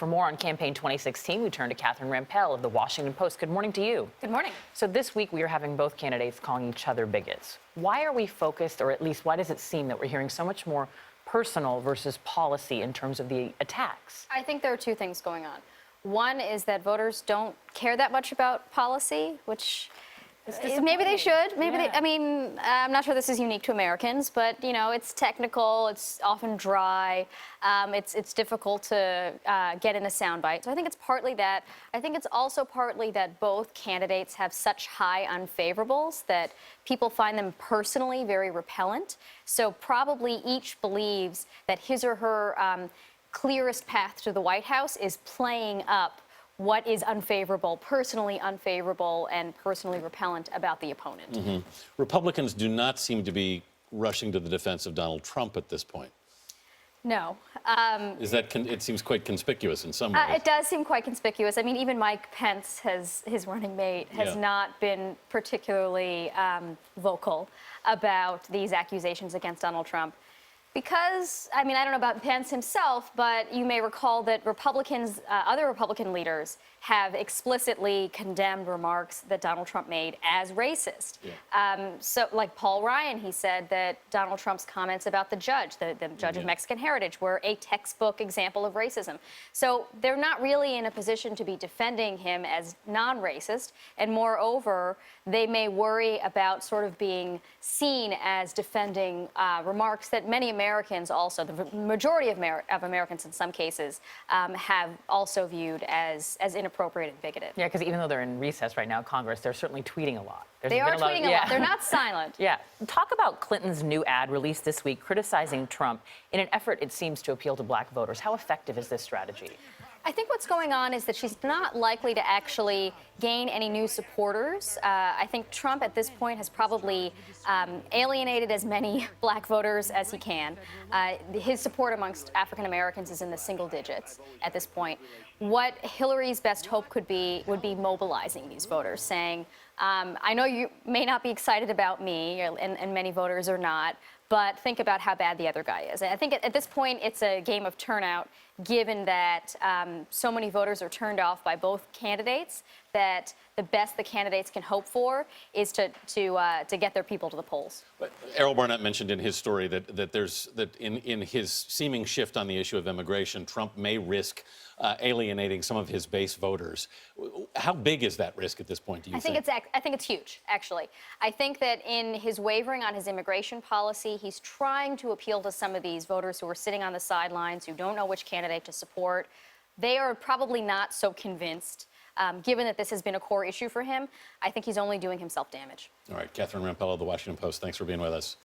For more on campaign 2016, we turn to Rampell of the Washington Post. Good morning to you. Good morning. So this week we are having both candidates calling each other bigots. Why are we focused, or at least why does it seem that we're hearing so much more personal versus policy in terms of the attacks? I think there are two things going on. One is that voters don't care that much about policy, which maybe they should. Maybe Yeah. I mean, I'm not sure this is unique to Americans, but you know, it's technical. It's often dry. It's difficult to get in a soundbite. So I think it's partly that. I think it's also partly that both candidates have such high unfavorables that people find them personally very repellent. So probably each believes that his or her clearest path to the White House is playing up what is unfavorable, personally unfavorable, and personally repellent about the opponent. Mm-hmm. Republicans do not seem to be rushing to the defense of Donald Trump at this point. No. It seems quite conspicuous in some ways. It does seem quite conspicuous. I mean, even Mike Pence, his running mate, has not been particularly vocal about these accusations against Donald Trump. Because, I mean, I don't know about Pence himself, but you may recall that Republicans, other Republican leaders, have explicitly condemned remarks that Donald Trump made as racist. Yeah. So, like Paul Ryan, he said that Donald Trump's comments about the judge of Mexican heritage, were a textbook example of racism. So they're not really in a position to be defending him as non-racist, and moreover, they may worry about sort of being seen as defending remarks that many Americans also, the majority of Americans in some cases, have also viewed as inappropriate and bigoted. Yeah, because even though they're in recess right now, Congress, they're certainly tweeting a lot. They are tweeting a lot. They're not silent. Yeah. Talk about Clinton's new ad released this week criticizing Trump in an effort, it seems, to appeal to black voters. How effective is this strategy? I think what's going on is that she's not likely to actually gain any new supporters. I think Trump at this point has probably alienated as many black voters as he can. His support amongst African Americans is in the single digits at this point. What Hillary's best hope would be mobilizing these voters, saying, I know you may not be excited about me, and many voters are not, but think about how bad the other guy is. And I think at this point, it's a game of turnout, given that so many voters are turned off by both candidates, that the best the candidates can hope for is to get their people to the polls. But Errol Barnett mentioned in his story that in his seeming shift on the issue of immigration, Trump may risk alienating some of his base voters. How big is that risk at this point, do you think? I think it's huge, actually. I think that in his wavering on his immigration policy, he's trying to appeal to some of these voters who are sitting on the sidelines, who don't know which candidate to support. They are probably not so convinced. Given that this has been a core issue for him, I think he's only doing himself damage. All right, Rampell of the Washington Post, thanks for being with us.